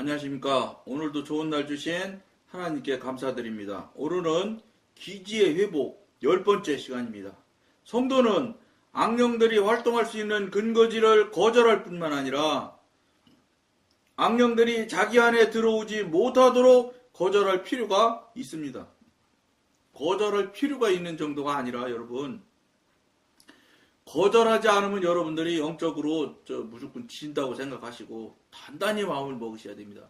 안녕하십니까. 오늘도 좋은 날 주신 하나님께 감사드립니다. 오늘은 기지의 회복 10번째 시간입니다. 성도는 악령들이 활동할 수 있는 근거지를 거절할 뿐만 아니라 악령들이 자기 안에 들어오지 못하도록 거절할 필요가 있습니다. 거절할 필요가 있는 정도가 아니라 여러분, 거절하지 않으면 여러분들이 영적으로 무조건 진다고 생각하시고 단단히 마음을 먹으셔야 됩니다.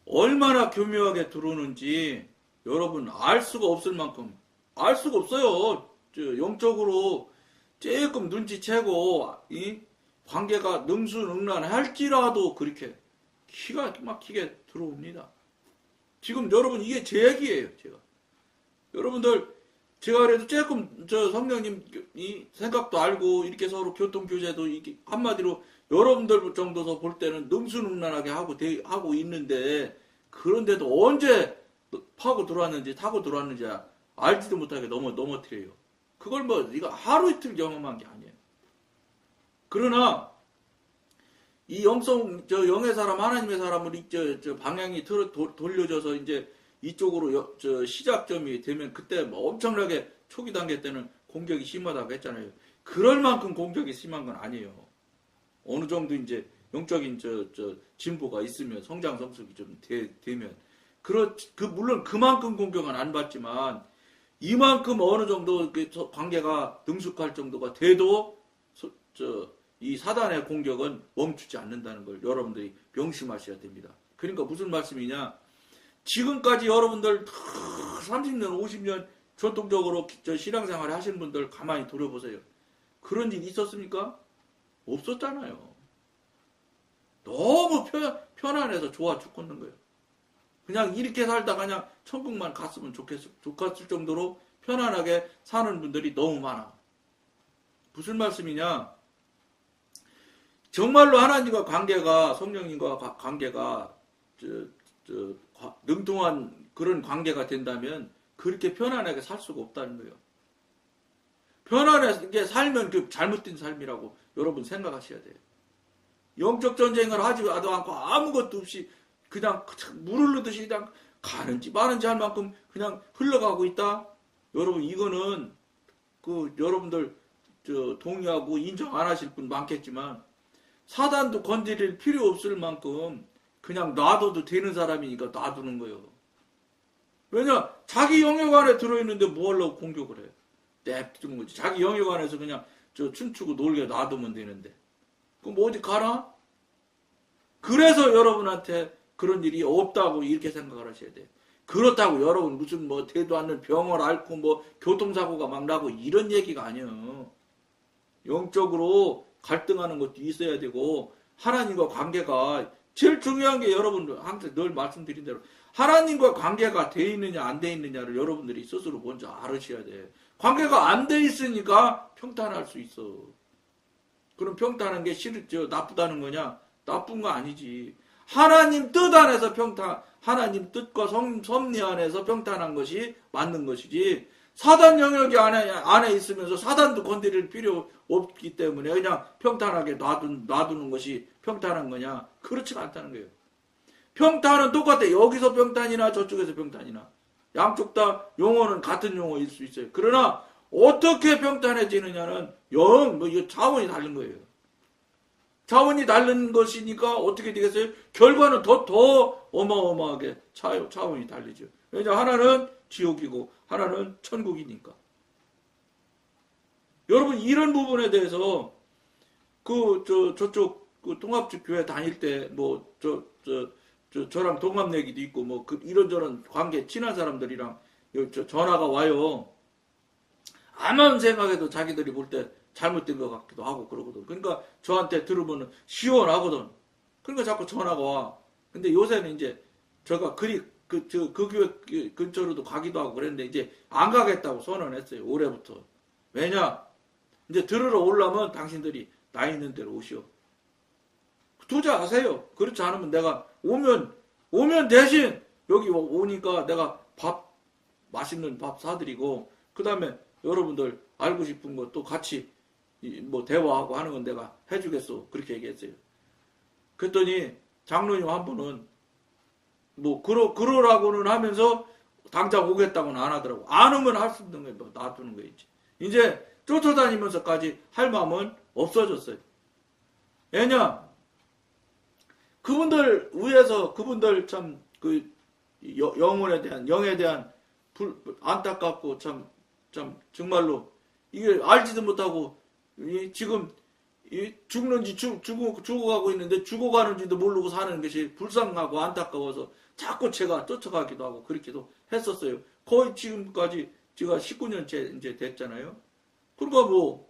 얼마나 교묘하게 들어오는지 여러분 알 수가 없을 만큼 알 수가 없어요. 영적으로 조금 눈치채고 이 관계가 능수능란할지라도 그렇게 기가 막히게 들어옵니다. 지금 여러분 이게 제 얘기예요. 여러분들 제가 그래도 조금 성령님 이 생각도 알고 이렇게 서로 교통교제도 이렇게 한마디로 여러분들 정도서 볼 때는 능수능란하게 하고 있는데, 그런데도 언제 타고 들어왔는지 알지도 못하게 넘어뜨려요. 그걸 이거 하루 이틀 경험한 게 아니에요. 그러나 이 영의 사람, 하나님의 사람을 방향이 돌려져서 이제 이쪽으로 시작점이 되면 그때 엄청나게 초기 단계 때는 공격이 심하다고 했잖아요. 그럴 만큼 공격이 심한 건 아니에요. 어느 정도 이제 영적인 진보가 있으면, 성장 성숙이 좀 되면 물론 그만큼 공격은 안 받지만 이만큼 어느 정도 관계가 능숙할 정도가 돼도 이 사단의 공격은 멈추지 않는다는 걸 여러분들이 명심하셔야 됩니다. 그러니까 무슨 말씀이냐? 지금까지 여러분들 30년, 50년 전통적으로 신앙생활 하시는 분들 가만히 돌아보세요. 그런 일 있었습니까? 없었잖아요. 너무 편안해서 좋아 죽겠는 거예요. 그냥 이렇게 살다가 그냥 천국만 갔으면 좋겠을 정도로 편안하게 사는 분들이 너무 많아. 무슨 말씀이냐? 정말로 하나님과 관계가, 성령님과 관계가 능통한 그런 관계가 된다면 그렇게 편안하게 살 수가 없다는 거예요. 편안하게 살면 그 잘못된 삶이라고 여러분 생각하셔야 돼요. 영적 전쟁을 하지도 않고 아무것도 없이 그냥 물 흐르듯이 그냥 가는지 마는지 할 만큼 그냥 흘러가고 있다. 여러분 이거는 여러분들 동의하고 인정 안 하실 분 많겠지만 사단도 건드릴 필요 없을 만큼 그냥 놔둬도 되는 사람이니까 놔두는 거예요. 왜냐? 자기 영역 안에 들어있는데 뭐 하려고 공격을 해? 냅두는 거지. 자기 영역 안에서 그냥 춤추고 놀게 놔두면 되는데. 그럼 어디 가나? 그래서 여러분한테 그런 일이 없다고 이렇게 생각을 하셔야 돼요. 그렇다고 여러분 무슨 대도 않는 병을 앓고 교통사고가 막 나고 이런 얘기가 아니에요. 영적으로 갈등하는 것도 있어야 되고 하나님과 관계가 제일 중요한 게 여러분 항상 늘 말씀드린 대로 하나님과 관계가 돼 있느냐 안 돼 있느냐를 여러분들이 스스로 먼저 알으셔야 돼. 관계가 안 돼 있으니까 평탄할 수 있어. 그럼 평탄한 게 나쁘다는 거냐? 나쁜 거 아니지. 하나님 뜻 안에서 하나님 뜻과 섭리 안에서 평탄한 것이 맞는 것이지. 사단 영역이 안에 있으면서 사단도 건드릴 필요 없기 때문에 그냥 평탄하게 놔두는 것이 평탄한 거냐? 그렇지가 않다는 거예요. 평탄은 똑같아. 여기서 평탄이나 저쪽에서 평탄이나. 양쪽 다 용어는 같은 용어일 수 있어요. 그러나 어떻게 평탄해지느냐는 차원이 다른 거예요. 차원이 다른 것이니까 어떻게 되겠어요? 결과는 더 어마어마하게 차원이 다르죠. 왜냐 하나는 지옥이고 하나는 천국이니까. 여러분 이런 부분에 대해서 저쪽 통합집 교회 다닐 때 저랑 동갑 내기도 있고 이런저런 관계 친한 사람들이랑 전화가 와요. 아무런 생각해도 자기들이 볼 때 잘못된 것 같기도 하고 그러거든. 그러니까 저한테 들으면 시원하거든. 그러니까 자꾸 전화가 와. 근데 요새는 이제 제가 그 교회 근처로도 가기도 하고 그랬는데 이제 안 가겠다고 선언했어요. 올해부터. 왜냐? 이제 들으러 오려면 당신들이 나 있는 데로 오시오. 투자하세요. 그렇지 않으면 내가 오면 대신 여기 오니까 내가 맛있는 밥 사드리고 그 다음에 여러분들 알고 싶은 것도 같이 대화하고 하는 건 내가 해주겠소. 그렇게 얘기했어요. 그랬더니 장로님 한 분은 뭐 그러라고는 하면서 당장 오겠다고는 안 하더라고. 안 오면 할 수 없는 거예요. 뭐 놔두는 거였지. 이제 쫓아다니면서까지 할 마음은 없어졌어요. 왜냐? 그분들 위해서 그분들 참 그 영에 대한 안타깝고 참 정말로 이게 알지도 못하고 지금 죽는지 죽어가고 있는데 죽어가는지도 모르고 사는 것이 불쌍하고 안타까워서 자꾸 제가 쫓아가기도 하고 그렇게도 했었어요. 거의 지금까지 제가 19년째 이제 됐잖아요. 그러니까 뭐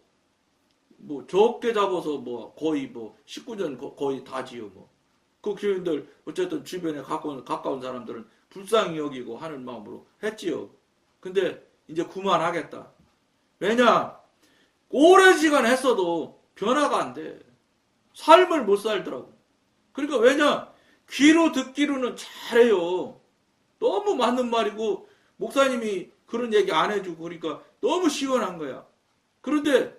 적게 잡아서 뭐 거의 뭐 19년 거의 다지요 뭐. 그 교인들 어쨌든 주변에 가까운 사람들은 불쌍히 여기고 하는 마음으로 했지요. 근데 이제 그만하겠다. 왜냐? 오랜 시간 했어도 변화가 안 돼. 삶을 못 살더라고. 그러니까 왜냐? 귀로 듣기로는 잘해요. 너무 맞는 말이고 목사님이 그런 얘기 안 해주고 그러니까 너무 시원한 거야. 그런데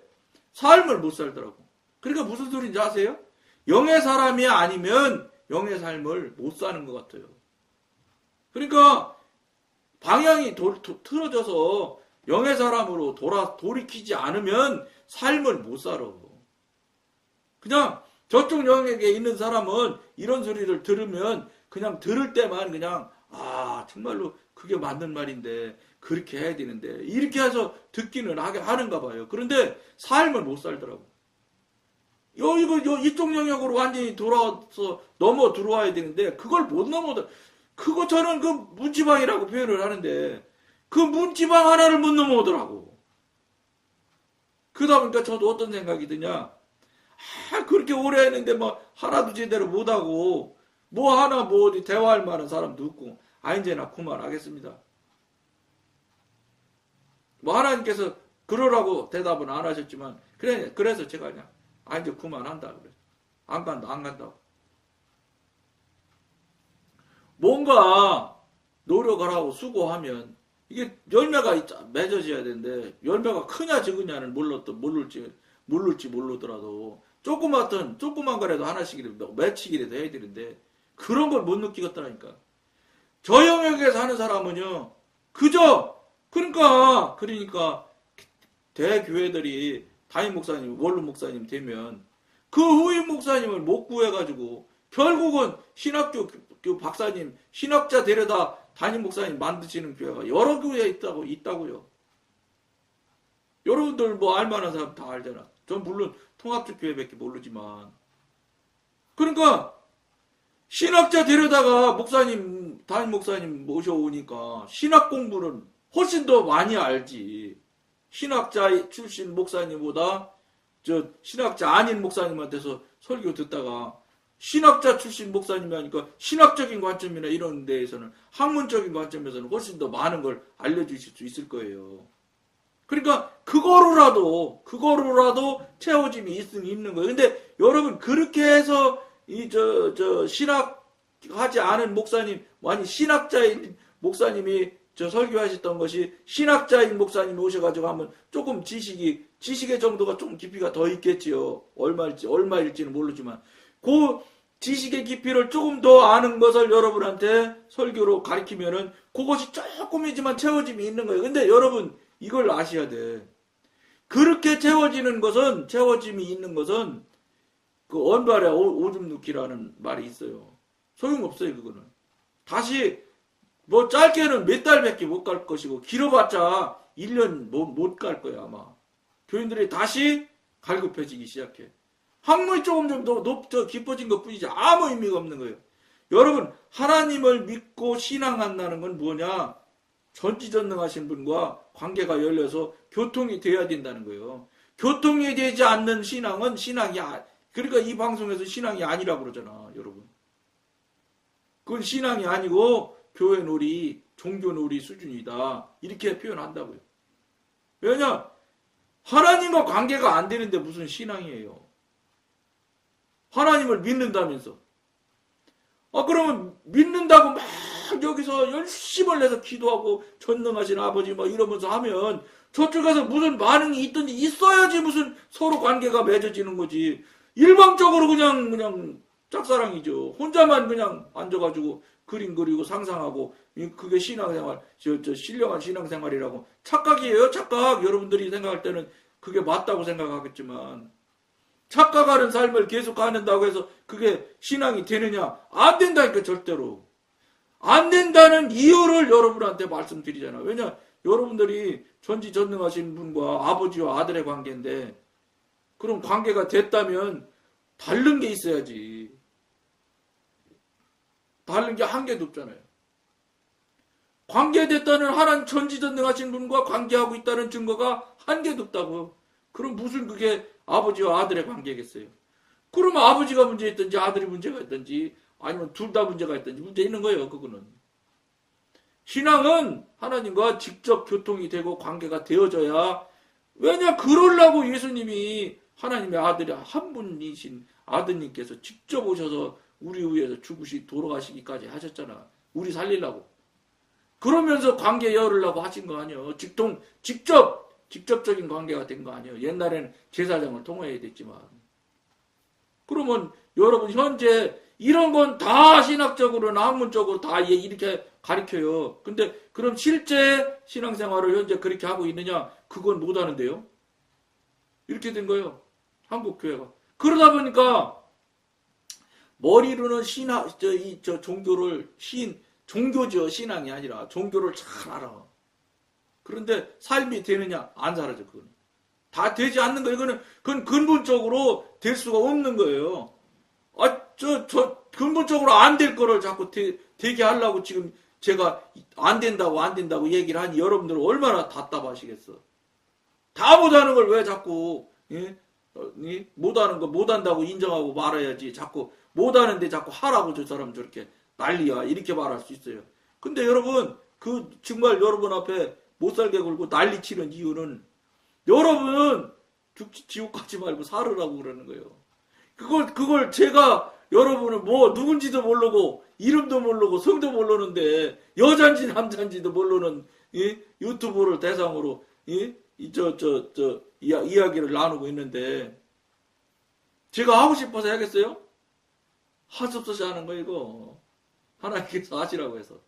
삶을 못 살더라고. 그러니까 무슨 소리인지 아세요? 영의 사람이 아니면 영의 삶을 못 사는 것 같아요. 그러니까 방향이 틀어져서 영의 사람으로 돌이키지 않으면 삶을 못 살아. 그냥 저쪽 영역에 있는 사람은 이런 소리를 들으면 그냥 들을 때만 그냥 정말로 그게 맞는 말인데 그렇게 해야 되는데 이렇게 해서 듣기는 하는가 봐요. 그런데 삶을 못 살더라고. 이쪽 영역으로 완전히 돌아와서 넘어 들어와야 되는데 그걸 못 넘어도 그거 저는 그 문지방이라고 표현을 하는데 그 문지방 하나를 못 넘어오더라고. 그러다 보니까 저도 어떤 생각이 드냐. 그렇게 오래 했는데 뭐 하나도 제대로 못하고 뭐 하나 뭐 어디 대화할 만한 사람도 없고 이제나 그만하겠습니다. 뭐 하나님께서 그러라고 대답은 안 하셨지만 그래서 제가 그냥 이제 그만한다 그래. 안 간다고. 뭔가 노력을 하고 수고하면 이게 열매가 맺어져야 되는데 열매가 크냐 적으냐는 모를지 모르더라도 조그만 거라도 하나씩이라도 맺히기라도 해야 되는데 그런 걸 못 느끼겠다니까. 저 영역에 사는 사람은요 그러니까 대교회들이 담임 목사님, 원로 목사님 되면 그 후임 목사님을 못 구해가지고 결국은 신학교 박사님, 신학자 데려다 담임 목사님 만드시는 교회가 여러 교회에 있다고요. 여러분들 뭐 알만한 사람 다 알잖아. 전 물론 통합적 교회밖에 모르지만. 그러니까 신학자 데려다가 담임 목사님 모셔오니까 신학 공부는 훨씬 더 많이 알지. 신학자 출신 목사님보다 신학자 아닌 목사님한테서 설교 듣다가 신학자 출신 목사님이 하니까 신학적인 관점이나 이런 데에서는 학문적인 관점에서는 훨씬 더 많은 걸 알려주실 수 있을 거예요. 그러니까 그거로라도 채워짐이 있는 거예요. 근데 여러분 그렇게 해서 신학하지 않은 목사님, 완전 신학자인 목사님이 설교하셨던 것이 신학자인 목사님이 오셔가지고 하면 조금 지식의 정도가 좀 깊이가 더 있겠지요. 얼마일지는 모르지만 그 지식의 깊이를 조금 더 아는 것을 여러분한테 설교로 가르치면은 그것이 조금이지만 채워짐이 있는 거예요. 근데 여러분 이걸 아셔야 돼. 그렇게 채워짐이 있는 것은 그 언발에 오줌 누기라는 말이 있어요. 소용없어요, 그거는. 다시 뭐 짧게는 몇 달밖에 못 갈 것이고 길어봤자 1년 못 갈 거야 아마. 교인들이 다시 갈급해지기 시작해. 학문이 조금 더 깊어진 것 뿐이지 아무 의미가 없는 거예요. 여러분 하나님을 믿고 신앙한다는 건 뭐냐? 전지전능하신 분과 관계가 열려서 교통이 돼야 된다는 거예요. 교통이 되지 않는 신앙은 그러니까 이 방송에서 신앙이 아니라고 그러잖아 여러분. 그건 신앙이 아니고 교회 놀이, 종교 놀이 수준이다. 이렇게 표현한다고요. 왜냐? 하나님과 관계가 안 되는데 무슨 신앙이에요. 하나님을 믿는다면서. 그러면 믿는다고 막 여기서 열심을 내서 기도하고 전능하신 아버지 막 이러면서 하면 저쪽에서 무슨 반응이 있든지 있어야지 무슨 서로 관계가 맺어지는 거지. 일방적으로 그냥 짝사랑이죠. 혼자만 그냥 앉아가지고 그림 그리고 상상하고 그게 신앙생활, 신령한 신앙생활이라고 착각이에요. 착각. 여러분들이 생각할 때는 그게 맞다고 생각하겠지만 착각하는 삶을 계속 하는다고 해서 그게 신앙이 되느냐? 안 된다니까 절대로. 안 된다는 이유를 여러분한테 말씀드리잖아요. 왜냐? 여러분들이 전지전능하신 분과 아버지와 아들의 관계인데 그럼 관계가 됐다면 다른 게 있어야지. 다른 게 한 개도 없잖아요. 관계됐다는 하나님 전지전능하신 분과 관계하고 있다는 증거가 한 개도 없다고. 그럼 무슨 그게 아버지와 아들의 관계겠어요? 그러면 아버지가 문제 있든지 아들이 문제가 있든지 아니면 둘 다 문제가 있든지 문제 있는 거예요. 그거는. 신앙은 하나님과 직접 교통이 되고 관계가 되어져야 왜냐 그러려고 예수님이 하나님의 아들이 한 분이신 아드님께서 직접 오셔서 우리 위해서 돌아가시기까지 하셨잖아. 우리 살리려고. 그러면서 관계 열으려고 하신 거 아니에요. 직접적인 관계가 된 거 아니에요. 옛날에는 제사장을 통해야 됐지만. 그러면 여러분 현재 이런 건 다 신학적으로나 학문적으로 다 이렇게 가르쳐요. 근데 그럼 실제 신앙생활을 현재 그렇게 하고 있느냐? 그건 못 하는데요. 이렇게 된 거예요. 한국교회가. 그러다 보니까 머리로는 종교를 종교죠. 신앙이 아니라 종교를 잘 알아. 그런데 삶이 되느냐? 안 살아져. 그건 다 되지 않는 거예요. 그건 근본적으로 될 수가 없는 거예요. 근본적으로 안 될 거를 자꾸 되게 하려고 지금 제가 안 된다고 얘기를 하니 여러분들은 얼마나 답답하시겠어. 다 못하는 걸 왜 자꾸 못하는 거 못한다고 인정하고 말아야지. 자꾸 못하는데 자꾸 하라고 저 사람 저렇게 난리야. 이렇게 말할 수 있어요. 근데 여러분 정말 여러분 앞에 못살게 굴고 난리 치는 이유는 여러분 지옥 가지 말고 살으라고 그러는 거예요. 그걸 제가 여러분은 누군지도 모르고 이름도 모르고 성도 모르는데 여잔지 남잔지도 모르는 유튜브를 대상으로 이야기를 나누고 있는데 제가 하고 싶어서 하겠어요? 할 수 없어서 하는 거예요, 이거. 하나님께서 하시라고 해서.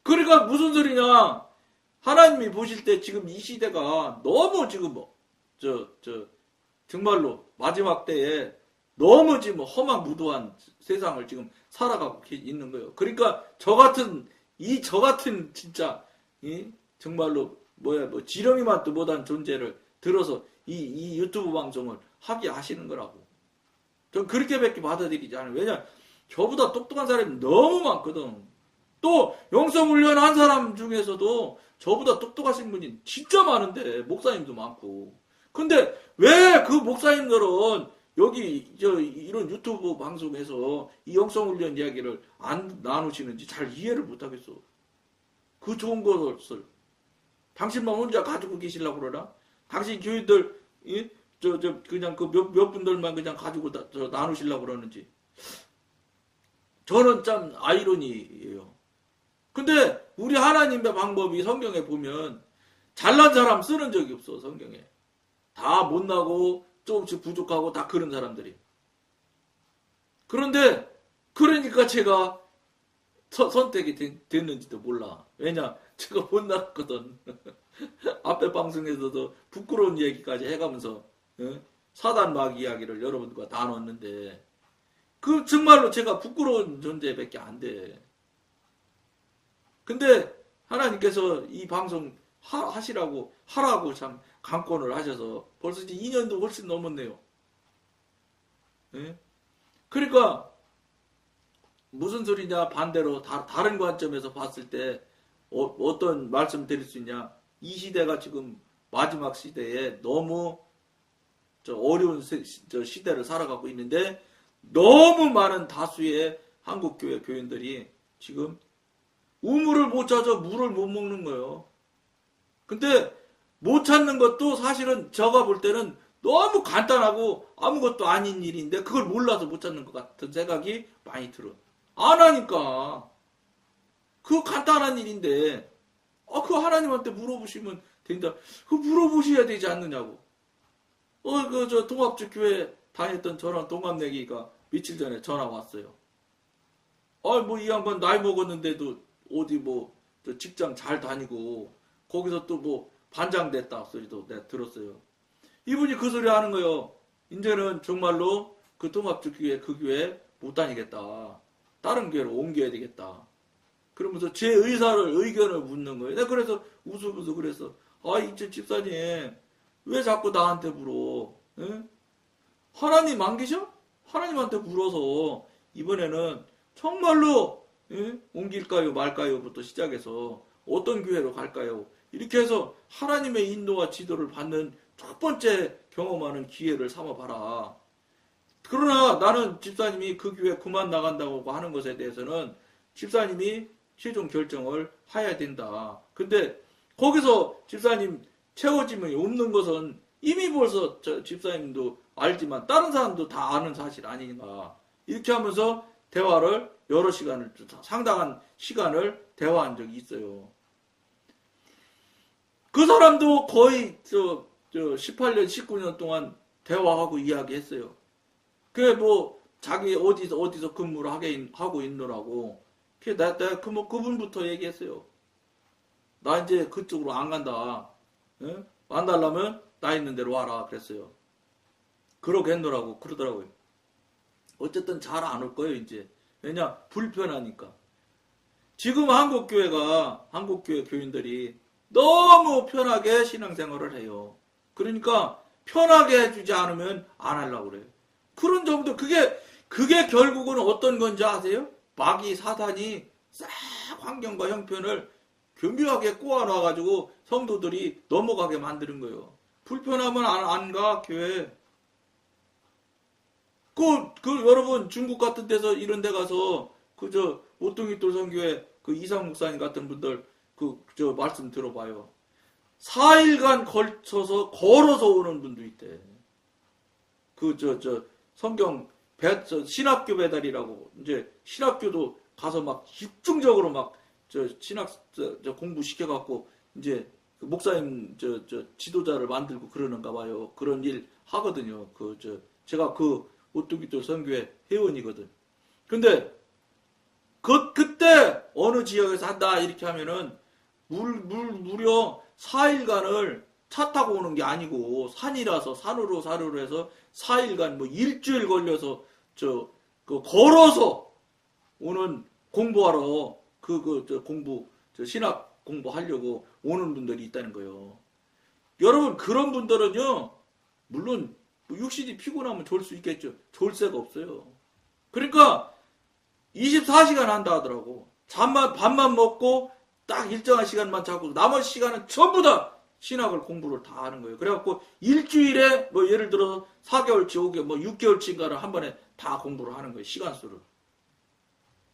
그러니까 무슨 소리냐? 하나님이 보실 때 지금 이 시대가 너무 지금 정말로 마지막 때에 너무 지금 험한 세상을 지금 살아가고 있는 거예요. 그러니까 저 같은 진짜 정말로 지렁이만도 못한 존재를 들어서 이 유튜브 방송을 하게 하시는 거라고. 전 그렇게밖에 받아들이지 않아요. 왜냐 저보다 똑똑한 사람이 너무 많거든. 또 영성훈련 한 사람 중에서도 저보다 똑똑하신 분이 진짜 많은데 목사님도 많고. 근데 왜 그 목사님들은 여기 이런 유튜브 방송에서 이 영성훈련 이야기를 안 나누시는지 잘 이해를 못하겠어. 그 좋은 것을 당신만 혼자 가지고 계시려고 그러나? 당신 교인들 그냥 그 몇 분들만 그냥 가지고 나누시려고 그러는지. 저는 참 아이러니예요. 근데 우리 하나님의 방법이 성경에 보면 잘난 사람 쓰는 적이 없어. 성경에. 다 못나고 조금씩 부족하고 다 그런 사람들이. 그런데 그러니까 제가 선택이 됐는지도 몰라. 왜냐? 제가 못났거든. 앞에 방송에서도 부끄러운 얘기까지 해가면서 사단 막 이야기를 여러분들과 나눴는데 그 정말로 제가 부끄러운 존재밖에 안 돼. 근데 하나님께서 이 방송 하라고 참 강권을 하셔서 벌써 이제 2년도 훨씬 넘었네요. 네? 그러니까 무슨 소리냐? 반대로 다른 관점에서 봤을 때 어떤 말씀 드릴 수 있냐? 이 시대가 지금 마지막 시대에 너무 어려운 시대를 살아가고 있는데 너무 많은 다수의 한국교회 교인들이 지금 우물을 못 찾아 물을 못 먹는 거예요. 근데 못 찾는 것도 사실은 제가 볼 때는 너무 간단하고 아무것도 아닌 일인데 그걸 몰라서 못 찾는 것 같은 생각이 많이 들어. 안 하니까. 그 간단한 일인데 그거 하나님한테 물어보시면 된다. 그거 물어보셔야 되지 않느냐고. 통합주 교회 다녔던 저랑 동갑내기가 며칠 전에 전화 왔어요. 뭐 이 양반 나이 먹었는데도 어디 뭐 저 직장 잘 다니고 거기서 또 뭐 반장 됐다 소리도 내가 들었어요. 이분이 그 소리 하는 거예요. 이제는 정말로 그 통합주교회 그 교회 못 다니겠다. 다른 교회로 옮겨야 되겠다. 그러면서 제 의견을 묻는 거예요. 내가 그래서 웃으면서 그래서 이제 집사님 왜 자꾸 나한테 물어? 응? 하나님 안 계셔? 하나님한테 물어서 이번에는 정말로 옮길까요 말까요?부터 시작해서 어떤 교회로 갈까요? 이렇게 해서 하나님의 인도와 지도를 받는 첫 번째 경험하는 기회를 삼아봐라. 그러나 나는 집사님이 그 교회 그만 나간다고 하는 것에 대해서는 집사님이 최종 결정을 해야 된다. 근데 거기서 집사님 채워짐이 없는 것은 이미 벌써 집사님도 알지만 다른 사람도 다 아는 사실 아닌가. 이렇게 하면서 대화를 여러 시간을 상당한 시간을 대화한 적이 있어요. 그 사람도 거의 18년 19년 동안 대화하고 이야기했어요. 그게 뭐 자기 어디서 근무를 하고 있노라고. 내가 그분부터 얘기했어요. 나 이제 그쪽으로 안 간다. 응? 만나려면 나 있는 대로 와라 그랬어요. 그러겠노라고 그러더라고요. 어쨌든 잘 안 올 거예요 이제. 왜냐 불편하니까. 지금 한국교회 교인들이 너무 편하게 신앙생활을 해요. 그러니까 편하게 해주지 않으면 안 하려고 그래요. 그런 점도 그게 결국은 어떤 건지 아세요? 마귀 사단이 싹 환경과 형편을 교묘하게 꼬아놔가지고 성도들이 넘어가게 만드는 거예요. 불편하면 안 가, 교회. 여러분, 중국 같은 데서 이런 데 가서, 오뚱이 돌선교회 이상 목사님 같은 분들, 말씀 들어봐요. 4일간 걸어서 오는 분도 있대. 성경, 신학교 배달이라고, 이제, 신학교도 가서 막 집중적으로 막, 공부 시켜갖고, 이제, 목사님, 지도자를 만들고 그러는가 봐요. 그런 일 하거든요. 제가 오뚜기돌 선교회 회원이거든. 근데, 그때 어느 지역에서 한다, 이렇게 하면은, 무려 4일간을 차 타고 오는 게 아니고, 산이라서, 산으로 해서 4일간, 뭐, 일주일 걸려서, 걸어서 오는 공부하러, 신학 공부하려고 오는 분들이 있다는 거예요. 여러분, 그런 분들은요, 물론, 육신이 피곤하면 졸 수 있겠죠. 졸 새가 없어요. 그러니까, 24시간 한다 하더라고. 밥만 먹고, 딱 일정한 시간만 자고, 나머지 시간은 전부 다 신학을 공부를 다 하는 거예요. 그래갖고, 일주일에, 예를 들어서 4개월치, 5개월, 6개월치인가를 한 번에 다 공부를 하는 거예요. 시간수를.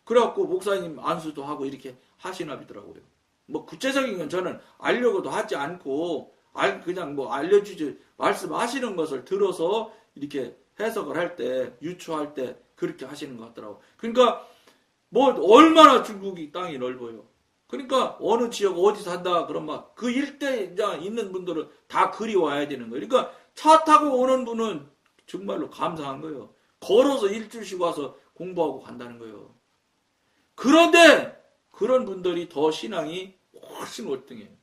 그래갖고, 목사님 안수도 하고, 이렇게 하시나 보더라고요. 구체적인 건 저는 알려고도 하지 않고, 그냥 알려주지, 말씀하시는 것을 들어서, 이렇게 해석을 할 때, 유추할 때, 그렇게 하시는 것 같더라고요. 그러니까, 얼마나 중국이 땅이 넓어요. 그러니까, 어느 지역 어디 산다, 그런 그 일대에 있는 분들은 다 그리 와야 되는 거예요. 그러니까, 차 타고 오는 분은 정말로 감사한 거예요. 걸어서 일주일씩 와서 공부하고 간다는 거예요. 그런데, 그런 분들이 더 신앙이 훨씬 월등해요.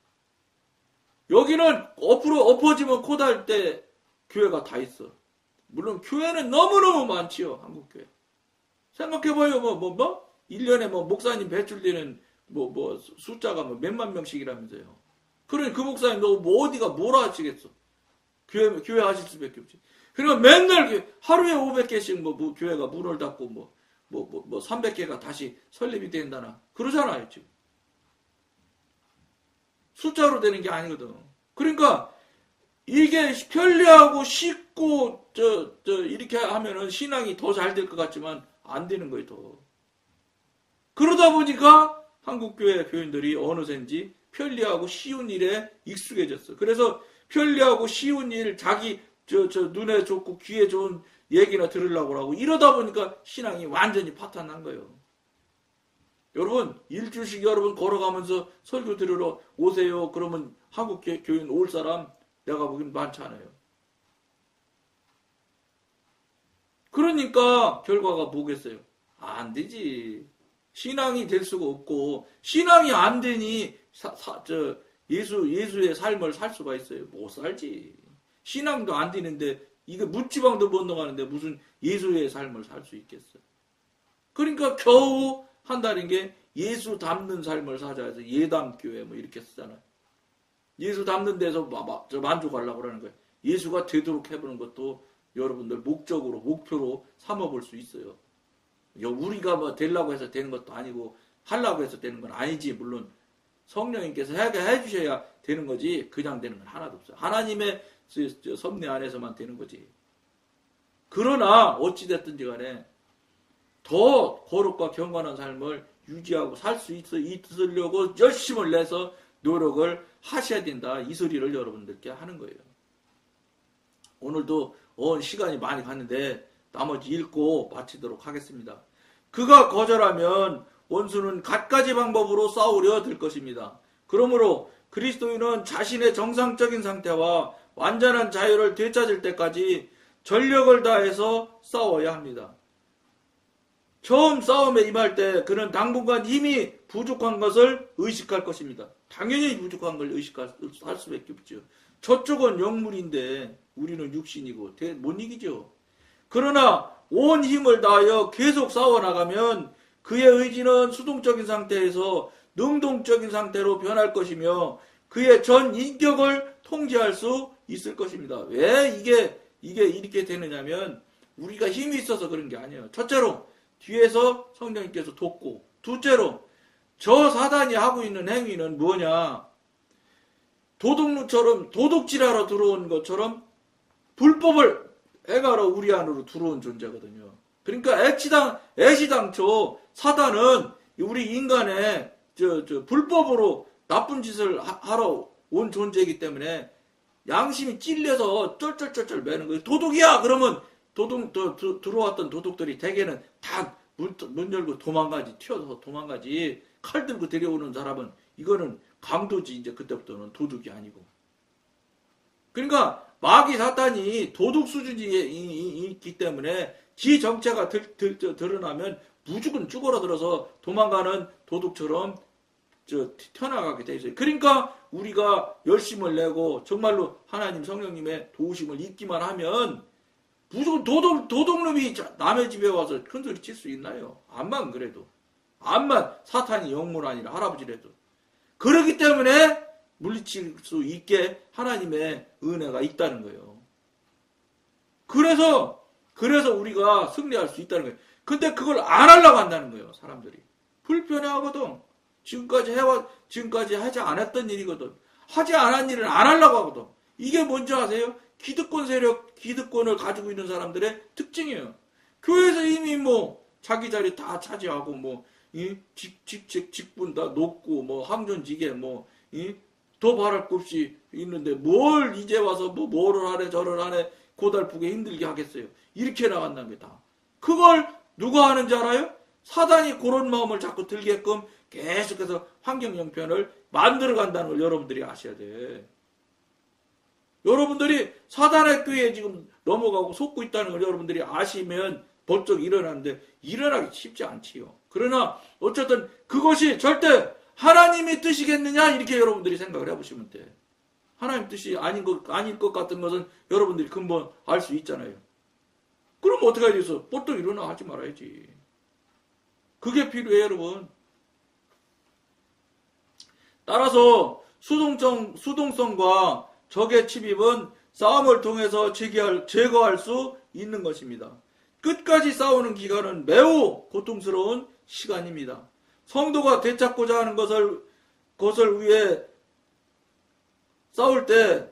여기는 엎어지면 코달 때 교회가 다 있어. 물론 교회는 너무너무 많지요. 한국교회. 생각해봐요. 1년에 목사님 배출되는 숫자가 몇만 명씩이라면서요. 그러니 그 목사님 어디가 뭘 하시겠어. 교회 하실 수밖에 없지. 그러니까 맨날 하루에 500개씩 교회가 문을 닫고 300개가 다시 설립이 된다나 그러잖아요. 지금. 숫자로 되는 게 아니거든. 그러니까 이게 편리하고 쉽고 이렇게 하면은 신앙이 더 잘 될 것 같지만 안 되는 거예요. 더. 그러다 보니까 한국교회 교인들이 어느샌지 편리하고 쉬운 일에 익숙해졌어. 그래서 편리하고 쉬운 일, 자기 눈에 좋고 귀에 좋은 얘기나 들으려고 하고 이러다 보니까 신앙이 완전히 파탄난 거예요. 여러분, 일주일씩 여러분 걸어가면서 설교 들으러 오세요. 그러면 한국 교인 올 사람 내가 보기엔 많지 않아요. 그러니까 결과가 뭐겠어요? 안 되지. 신앙이 될 수가 없고, 신앙이 안 되니 예수의 삶을 살 수가 있어요? 못 살지. 신앙도 안 되는데 이게 묻지방도 못 넘어가는데 무슨 예수의 삶을 살 수 있겠어요? 그러니까 겨우 한다는 게 예수 닮는 삶을 사자 해서 예담교회 뭐 이렇게 쓰잖아요. 예수 닮는 데서 만족하려고 그러는 거예요. 예수가 되도록 해보는 것도 여러분들 목표로 삼아볼 수 있어요. 우리가 뭐 되려고 해서 되는 것도 아니고 하려고 해서 되는 건 아니지. 물론 성령님께서 해주셔야 되는 거지 그냥 되는 건 하나도 없어요. 하나님의 섭리 안에서만 되는 거지. 그러나 어찌됐든지 간에 더 거룩과 경건한 삶을 유지하고 살 수 있으려고 열심을 내서 노력을 하셔야 된다. 이 소리를 여러분들께 하는 거예요. 오늘도 시간이 많이 갔는데 나머지 읽고 마치도록 하겠습니다. 그가 거절하면 원수는 갖가지 방법으로 싸우려 들 것입니다. 그러므로 그리스도인은 자신의 정상적인 상태와 완전한 자유를 되찾을 때까지 전력을 다해서 싸워야 합니다. 처음 싸움에 임할 때 그는 당분간 힘이 부족한 것을 의식할 것입니다. 당연히 부족한 걸 의식할 수밖에 없죠. 저쪽은 영물인데 우리는 육신이고 못 이기죠. 그러나 온 힘을 다하여 계속 싸워나가면 그의 의지는 수동적인 상태에서 능동적인 상태로 변할 것이며 그의 전 인격을 통제할 수 있을 것입니다. 왜 이게 이렇게 되느냐면 우리가 힘이 있어서 그런 게 아니에요. 첫째로 뒤에서 성령님께서 돕고, 둘째로 저 사단이 하고 있는 행위는 뭐냐? 도둑놈처럼 도둑질하러 들어온 것처럼 불법을 행하러 우리 안으로 들어온 존재거든요. 그러니까 애시당초 사단은 우리 인간의 불법으로 나쁜 짓을 하러 온 존재이기 때문에 양심이 찔려서 쩔쩔쩔쩔 매는 거예요. 도둑이야! 그러면 들어왔던 도둑들이 대개는 다 문 열고 도망가지, 튀어서 도망가지. 칼 들고 데려오는 사람은 이거는 강도지. 이제 그때부터는 도둑이 아니고. 그러니까 마귀 사탄이 도둑 수준이 있기 때문에 지 정체가 드러나면 무조건 쭈그러들어서 도망가는 도둑처럼 튀어나가게 돼 있어요. 그러니까 우리가 열심을 내고 정말로 하나님 성령님의 도우심을 잊기만 하면 무조건 도둑놈이 남의 집에 와서 큰소리 칠 수 있나요? 암만 그래도. 암만 사탄이 영문 아니라 할아버지라도. 그렇기 때문에 물리칠 수 있게 하나님의 은혜가 있다는 거예요. 그래서 우리가 승리할 수 있다는 거예요. 근데 그걸 안 하려고 한다는 거예요, 사람들이. 불편해하거든. 지금까지 하지 않았던 일이거든. 하지 않은 일을 안 하려고 하거든. 이게 뭔지 아세요? 기득권 세력, 기득권을 가지고 있는 사람들의 특징이에요. 교회에서 이미 자기 자리 다 차지하고 직분 다 높고 항존지게 더 바랄 것 없이 있는데 뭘 이제 와서 뭐를 하래 저를 하래 고달프게 힘들게 하겠어요. 이렇게 나간다는 게 다. 그걸 누가 하는지 알아요? 사단이 그런 마음을 자꾸 들게끔 계속해서 환경 형편을 만들어 간다는 걸 여러분들이 아셔야 돼. 여러분들이 사단의 꾀에 지금 넘어가고 속고 있다는 걸 여러분들이 아시면 벌쩍 일어나는데 일어나기 쉽지 않지요. 그러나 어쨌든 그것이 절대 하나님의 뜻이겠느냐 이렇게 여러분들이 생각을 해보시면 돼. 하나님 뜻이 아닐 것 같은 것은 여러분들이 근본 알 수 있잖아요. 그럼 어떻게 해야 돼서 벌떡 일어나 하지 말아야지. 그게 필요해 여러분. 따라서 수동성과 적의 침입은 싸움을 통해서 제거할 수 있는 것입니다. 끝까지 싸우는 기간은 매우 고통스러운 시간입니다. 성도가 되찾고자 하는 것을 위해 싸울 때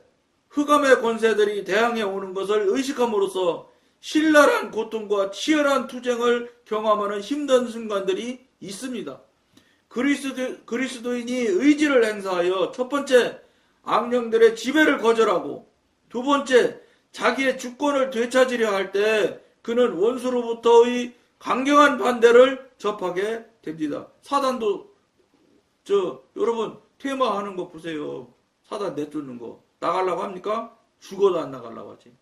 흑암의 권세들이 대항해 오는 것을 의식함으로써 신랄한 고통과 치열한 투쟁을 경험하는 힘든 순간들이 있습니다. 그리스도인이 의지를 행사하여 첫 번째 악령들의 지배를 거절하고 두 번째 자기의 주권을 되찾으려 할 때 그는 원수로부터의 강경한 반대를 접하게 됩니다. 사단도 여러분 퇴마하는 거 보세요. 사단 내쫓는 거 나가려고 합니까? 죽어도 안 나가려고 하지.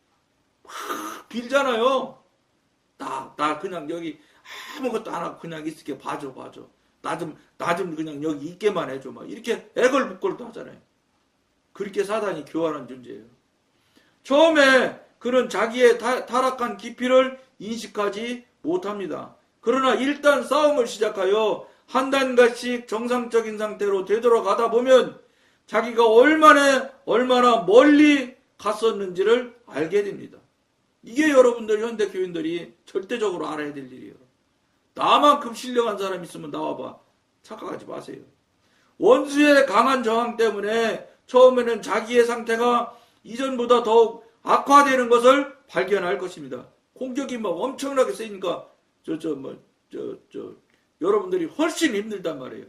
막 빌잖아요. 나 그냥 여기 아무것도 안 하고 그냥 있을게 봐줘. 나 좀 그냥 여기 있게만 해줘. 막 이렇게 애걸복걸도 하잖아요. 그렇게 사단이 교활한 존재예요. 처음에 그런 자기의 타락한 깊이를 인식하지 못합니다. 그러나 일단 싸움을 시작하여 한 단간씩 정상적인 상태로 되돌아가다 보면 자기가 얼마나 멀리 갔었는지를 알게 됩니다. 이게 여러분들 현대 교인들이 절대적으로 알아야 될 일이에요. 나만큼 신령한 사람 있으면 나와봐. 착각하지 마세요. 원수의 강한 저항 때문에 처음에는 자기의 상태가 이전보다 더욱 악화되는 것을 발견할 것입니다. 공격이 막 엄청나게 세니까 여러분들이 훨씬 힘들단 말이에요.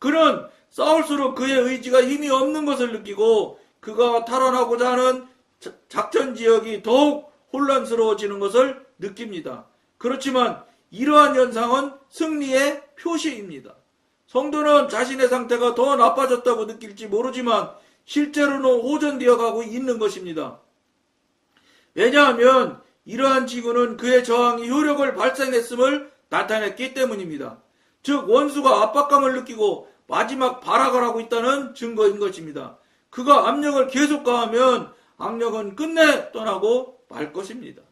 그는 싸울수록 그의 의지가 힘이 없는 것을 느끼고 그가 탈환하고자 하는 작전 지역이 더욱 혼란스러워지는 것을 느낍니다. 그렇지만 이러한 현상은 승리의 표시입니다. 성도는 자신의 상태가 더 나빠졌다고 느낄지 모르지만 실제로는 호전되어 가고 있는 것입니다. 왜냐하면 이러한 지구는 그의 저항이 효력을 발생했음을 나타냈기 때문입니다. 즉 원수가 압박감을 느끼고 마지막 발악을 하고 있다는 증거인 것입니다. 그가 압력을 계속 가하면 악력은 끝내 떠나고 말 것입니다.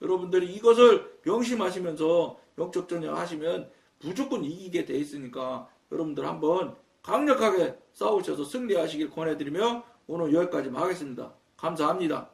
여러분들이 이것을 명심하시면서 영적 전쟁 하시면 무조건 이기게 돼 있으니까 여러분들 한번 강력하게 싸우셔서 승리하시길 권해드리며 오늘 여기까지 하겠습니다. 감사합니다.